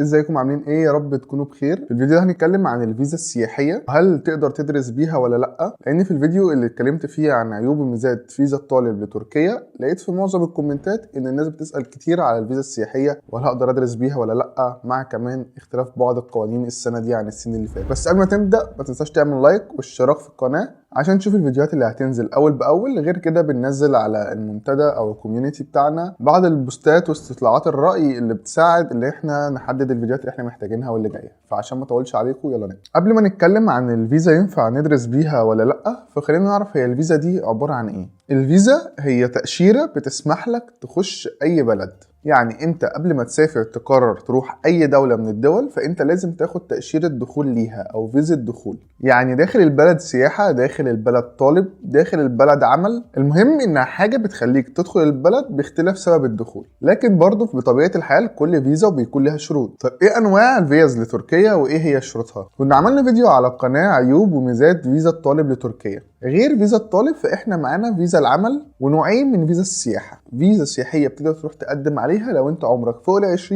ازيكم عاملين ايه؟ يا رب تكونوا بخير. في الفيديو ده هنتكلم عن الفيزا السياحيه، هل تقدر تدرس بيها ولا لا؟ لان في الفيديو اللي اتكلمت فيه عن عيوب وميزات فيزا الطالب لتركيا لقيت في معظم الكومنتات ان الناس بتسال كتير على الفيزا السياحيه وهل هقدر ادرس بيها ولا لا، مع كمان اختلاف بعض القوانين السنه دي عن السنين اللي فاتت. بس قبل ما تبدا ما تنساش تعمل لايك واشتراك في القناه عشان تشوف الفيديوهات اللي هتنزل اول باول. غير كده بننزل على المنتدى او الكوميونتي بتاعنا بعض البوستات واستطلاعات الراي اللي بتساعد اللي احنا نحدد الفيديوهات اللي احنا محتاجينها واللي جايه. فعشان ما اطولش عليكم يلا نبدا. قبل ما نتكلم عن الفيزا ينفع ندرس بيها ولا لا، فخلينا نعرف هي الفيزا دي عباره عن ايه. الفيزا هي تاشيره بتسمح لك تخش اي بلد. يعني انت قبل ما تسافر تقرر تروح اي دولة من الدول فانت لازم تاخد تأشيرة دخول ليها او فيزا دخول. يعني داخل البلد سياحة، داخل البلد طالب، داخل البلد عمل. المهم انها حاجة بتخليك تدخل البلد باختلاف سبب الدخول. لكن برضه بطبيعة الحال كل فيزا وبيكون لها شروط. طب ايه انواع الفيز لتركيا وايه هي شروطها؟ كنا عملنا فيديو على القناة عيوب وميزات فيزا الطالب لتركيا. غير فيزا الطالب فاحنا معانا فيزا العمل ونوعين من فيزا السياحة. فيزا سياحية بتقدر تروح تقدم عليها لو انت عمرك فوق ال20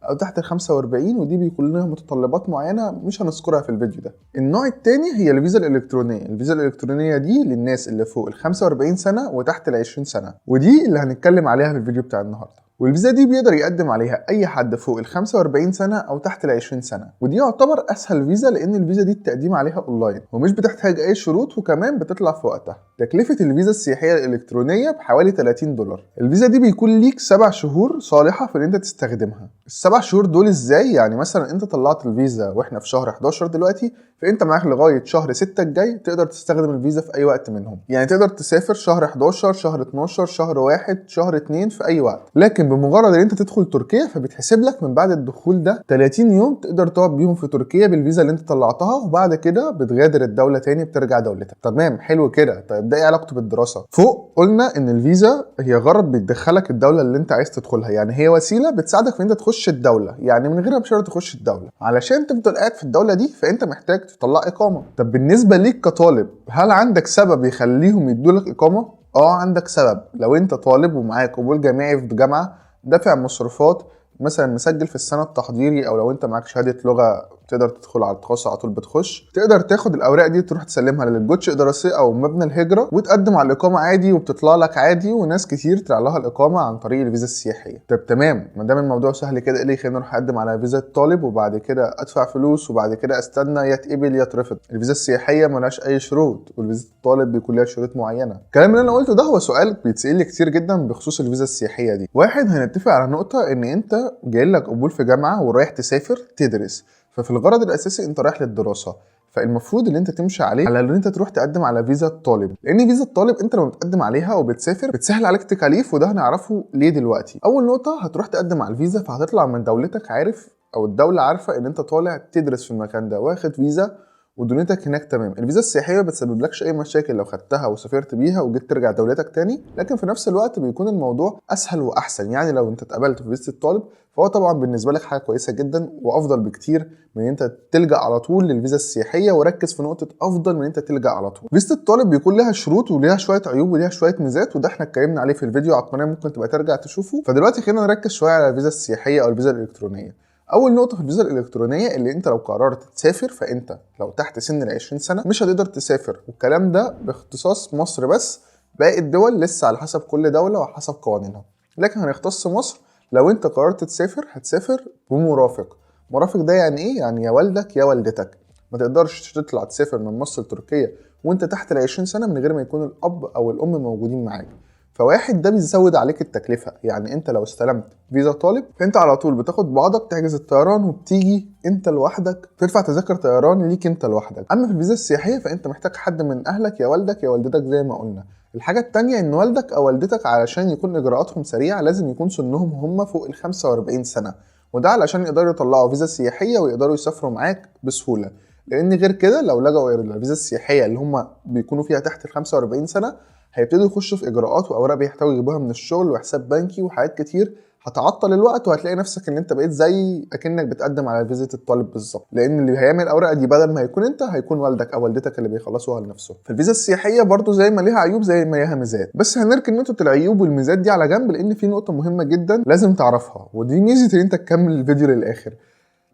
او تحت ال45، ودي بيكون لها متطلبات معينة مش هنذكرها في الفيديو ده. النوع التاني هي الفيزا الالكترونية. الفيزا الالكترونية دي للناس اللي فوق ال45 سنة وتحت ال20 سنة، ودي اللي هنتكلم عليها في الفيديو بتاع النهاردة. والفيزا دي بيقدر يقدم عليها اي حد فوق ال45 سنه او تحت ال20 سنه، ودي يعتبر اسهل فيزا لان الفيزا دي التقديم عليها اونلاين ومش بتحتاج اي شروط، وكمان بتطلع في وقتها. تكلفه الفيزا السياحيه الالكترونيه بحوالي $30. الفيزا دي بيكون ليك 7 شهور صالحه في ان انت تستخدمها. ال7 شهور دول ازاي؟ يعني مثلا انت طلعت الفيزا واحنا في شهر 11 دلوقتي، فانت معاك لغايه شهر 6 الجاي تقدر تستخدم الفيزا في اي وقت منهم. يعني تقدر تسافر شهر 11، شهر 12، شهر 1، شهر 2 في اي وقت. لكن بمجرد ان انت تدخل تركيا فبتحسب لك من بعد الدخول ده 30 يوم تقدر تقعد بيهم في تركيا بالفيزا اللي انت طلعتها، وبعد كده بتغادر الدوله تاني بترجع دولتك. تمام، حلو كده. طيب ده ايه علاقته بالدراسه؟ فوق قلنا ان الفيزا هي غرض بتدخلك الدوله اللي انت عايز تدخلها، يعني هي وسيله بتساعدك في ان انت تخش الدوله، يعني من غيرها مش هتقدر تخش الدوله. علشان تفضل قاعد في الدوله دي فانت محتاج تطلع اقامه. طب بالنسبه ليك كطالب هل عندك سبب يخليهم يدولك اقامه؟ عندك سبب. لو انت طالب ومعاك قبول جامعي في جامعه، دافع مصروفات، مثلا مسجل في السنه التحضيري، او لو انت معاك شهاده لغه تقدر تدخل على التخصص على طول بتخش، تقدر تاخد الاوراق دي تروح تسلمها للجوتش الدراسي او مبنى الهجره وتقدم على الاقامه عادي وبتطلع لك عادي. وناس كتير طلع لها الاقامه عن طريق الفيزا السياحيه. طب تمام، ما دام الموضوع سهل كده ايه اللي يخليني اروح اقدم على فيزا الطالب وبعد كده ادفع فلوس وبعد كده استنى يا اتقبل يا اترفض؟ الفيزا السياحيه ملهاش اي شروط، والفيزا الطالب بيكون لها شروط معينه. الكلام اللي انا قلته ده هو سؤال بيتسال لي كتير جدا بخصوص الفيزا السياحيه دي. واحد، هنتفق على نقطه ان انت جاي لك قبول في جامعه ورايح تسافر تدرس، ففي الغرض الاساسي انت رايح للدراسه، فالمفروض ان انت تمشي على ان انت تروح تقدم على فيزا الطالب. لان فيزا الطالب انت لما بتقدم عليها وبتسافر بتسهل عليك تكاليف، وده هنعرفه ليه دلوقتي. اول نقطه، هتروح تقدم على الفيزا فهتطلع من دولتك عارف او الدوله عارفه ان انت طالع تدرس في المكان ده واخد فيزا ودنيتك هناك تمام. الفيزا السياحيه ما بتسببلكش اي مشاكل لو خدتها وسافرت بيها وجيت ترجع دولتك تاني، لكن في نفس الوقت بيكون الموضوع اسهل واحسن. يعني لو انت اتقبلت في فيزا الطالب فهو طبعا بالنسبه لك حاجه كويسه جدا وافضل بكتير من ان انت تلجا على طول للفيزا السياحيه. وركز في نقطه افضل من ان انت تلجا على طول. فيزا الطالب بيكون لها شروط وليها شويه عيوب وليها شويه ميزات، وده احنا اتكلمنا عليه في الفيديو على القناه، ممكن تبقى ترجع تشوفه. فدلوقتي خلينا نركز شويه على الفيزا السياحيه او الفيزا الالكترونيه. اول نقطه في الفيزا الالكترونيه اللي انت لو قررت تسافر فانت لو تحت سن ال20 سنه مش هتقدر تسافر، والكلام ده باختصاص مصر بس. باقي الدول لسه على حسب كل دوله وحسب قوانينها، لكن هنختص مصر. لو انت قررت تسافر هتسافر بمرافق. مرافق ده يعني ايه؟ يعني يا والدك يا والدتك. ما تقدرش تطلع تسافر من مصر لتركيا وانت تحت ال20 سنه من غير ما يكون الاب او الام موجودين معاك. فواحد، ده بيزود عليك التكلفه. يعني انت لو استلمت فيزا طالب فانت على طول بتاخد بعضك تحجز الطيران وبتيجي انت لوحدك، تدفع تذاكر طيران ليك انت لوحدك. اما في الفيزا السياحيه فانت محتاج حد من اهلك، يا والدك يا والدتك زي ما قلنا. الحاجه التانية ان والدك او والدتك علشان يكون اجراءاتهم سريعه لازم يكون سنهم هم فوق ال45 سنه، وده علشان يقدروا يطلعوا فيزا سياحيه ويقدروا يسافروا معاك بسهوله. لان غير كده لو لجأوا الى الفيزا السياحيه اللي هم بيكونوا فيها تحت ال45 سنه هيبتدوا يخشوا في اجراءات واوراق بيحتاجوا يجيبوها من الشغل وحساب بنكي وحاجات كتير هتعطل الوقت، وهتلاقي نفسك ان انت بقيت زي اكنك بتقدم على فيزا الطالب بالظبط. لان اللي هيعمل الاوراق دي بدل ما هيكون انت هيكون والدك او والدتك اللي بيخلصوها لنفسهم. فالفيزا السياحيه برضو زي ما ليها عيوب زي ما ليها ميزات، بس هنركن نقطه العيوب والميزات دي على جنب لان في نقطه مهمه جدا لازم تعرفها، ودي ميزه ان انت تكمل الفيديو للاخر.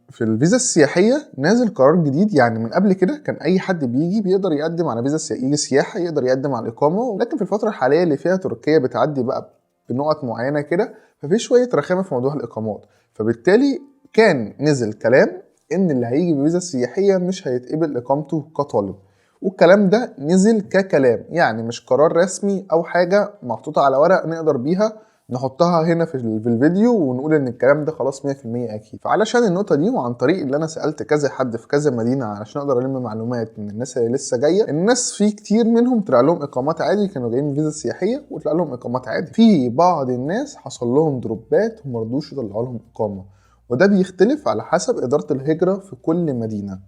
في الفيزا السياحيه نازل قرار جديد. يعني من قبل كده كان اي حد بيجي بيقدر يقدم على فيزا يجي سياحه، يقدر يقدم على الاقامه، لكن في الفتره الحاليه اللي فيها تركيا بتعدي بقى بنقط معينه كده، ففي شويه رخامه في موضوع الاقامات. فبالتالي كان نزل كلام ان اللي هيجي بفيزا سياحيه مش هيتقبل اقامته كطالب، والكلام ده نزل ككلام، يعني مش قرار رسمي او حاجه محطوطه على ورق نقدر بيها نحطها هنا في الفيديو ونقول ان الكلام ده خلاص 100% اكيد. فعلشان النقطه دي، وعن طريق اللي انا سالت كذا حد في كذا مدينه علشان اقدر الم معلومات من الناس اللي لسه جايه، الناس في كتير منهم طلع لهم اقامات عادي، كانوا جايين فيزا سياحيه وطلع لهم اقامات عادي. في بعض الناس حصل لهم دروبات وما رضوش يطلعوا لهم اقامه، وده بيختلف على حسب اداره الهجره في كل مدينه.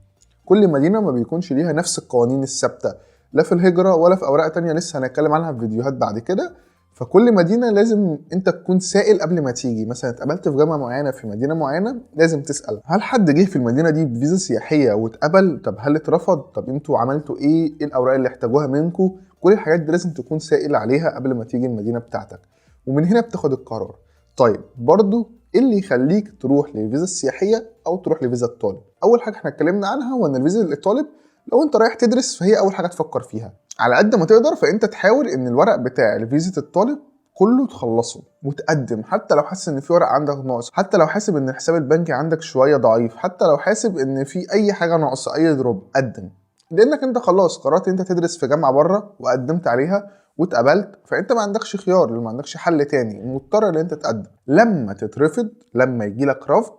كل مدينه ما بيكونش ليها نفس القوانين الثابته، لا في الهجره ولا في اوراق تانية لسه هنتكلم عنها في فيديوهات بعد كده. فكل مدينه لازم انت تكون سائل قبل ما تيجي. مثلا اتقابلت في جامعه معينه في مدينه معينه، لازم تسال هل حد جه في المدينه دي بفيزا سياحيه واتقبل؟ طب هل اترفض؟ طب انتوا عملتوا ايه الاوراق اللي احتاجوها منكم؟ كل الحاجات دي لازم تكون سائل عليها قبل ما تيجي المدينه بتاعتك، ومن هنا بتاخد القرار. طيب برضو ايه اللي يخليك تروح للفيزا السياحيه او تروح لفيزا الطالب؟ اول حاجه احنا اتكلمنا عنها هو ان الفيزا للطالب لو انت رايح تدرس فهي اول حاجه تفكر فيها. على قد ما تقدر فانت تحاول ان الورق بتاع فيزا الطالب كله تخلصه وتقدم، حتى لو حاسس ان في ورق عندك ناقص، حتى لو حاسب ان الحساب البنكي عندك شويه ضعيف، حتى لو حاسب ان في اي حاجه ناقصه، اي دروب، قدم. لانك انت خلاص قررت انت تدرس في جامعه بره وقدمت عليها واتقبلت، فانت ما عندكش خيار، ما عندكش حل تاني، مضطر ان انت تقدم. لما تترفض، لما يجي لك رفض،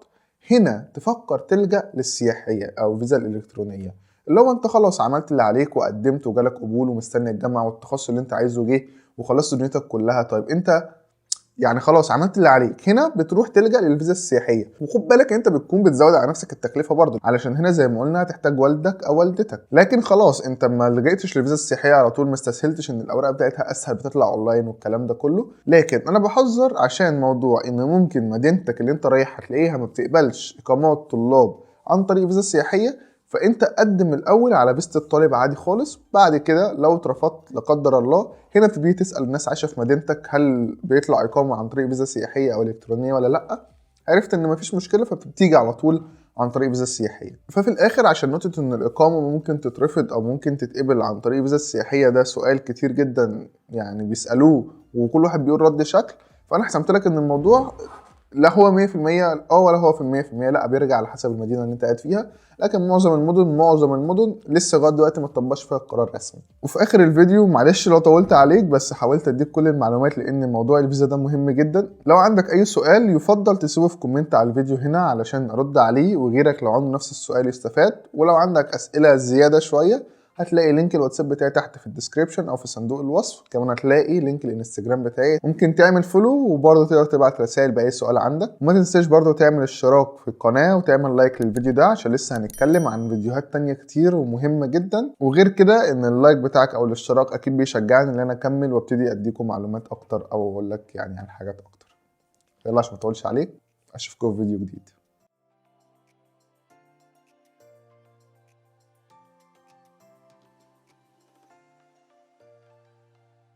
هنا تفكر تلجأ للسياحيه او فيزا الالكترونيه، اللي هو انت خلاص عملت اللي عليك وقدمت وجالك قبول ومستني الجامعه والتخصص اللي انت عايزه جه وخلصت دنيتك كلها. طيب انت يعني خلاص عملت اللي عليك، هنا بتروح تلجأ للفيزا السياحيه. وخد بالك انت بتكون بتزود على نفسك التكلفه برضه، علشان هنا زي ما قلنا هتحتاج والدك او والدتك. لكن خلاص انت ما لجأتش للفيزا السياحيه على طول، ما استسهلتش ان الاوراق بتاعتها اسهل بتطلع اونلاين والكلام ده كله. لكن انا بحذر عشان موضوع ان ممكن مدينتك اللي انت رايح هتلاقيها ما بتقبلش اقامات طلاب عن طريق فيزا سياحيه، فانت قدم الاول على فيزا الطالب عادي خالص. بعد كده لو اترفضت لا قدر الله، هنا بتبتدي تسال الناس عايشه في مدينتك هل بيطلع اقامه عن طريق فيزا سياحيه او الكترونيه ولا لا. عرفت ان مفيش مشكله، فبتيجي على طول عن طريق فيزا السياحيه. ففي الاخر عشان نقطه ان الاقامه ممكن تترفض او ممكن تتقبل عن طريق فيزا السياحيه، ده سؤال كتير جدا يعني بيسالوه وكل واحد بيقول رد شكل. فانا حسمت لك ان الموضوع لا هو 100% ولا هو في 100%، لا بيرجع على حسب المدينه اللي انت قاعد فيها. لكن معظم المدن لسه لغايه دلوقتي ما اتطبقش فيها القرار رسمي. وفي اخر الفيديو معلش لو طولت عليك، بس حاولت اديك كل المعلومات لان موضوع الفيزا ده مهم جدا. لو عندك اي سؤال يفضل تسيبه في كومنت على الفيديو هنا علشان ارد عليه، وغيرك لو عنده نفس السؤال يستفاد. ولو عندك اسئله زياده شويه هتلاقي لينك الواتساب بتاعي تحت في الديسكريبشن او في صندوق الوصف. كمان هتلاقي لينك الانستجرام بتاعي، ممكن تعمل فولو وبرضه تقدر تبعت رسائل باي سؤال عندك. وما تنساش برضه تعمل اشتراك في القناه وتعمل لايك للفيديو ده عشان لسه هنتكلم عن فيديوهات تانية كتير ومهمه جدا. وغير كده ان اللايك بتاعك او الاشتراك اكيد بيشجعني ان انا اكمل وابتدي اديكم معلومات اكتر او اقول لك يعني عن حاجات اكتر. يلا عشان ما اطولش عليك، اشوفكم في فيديو جديد.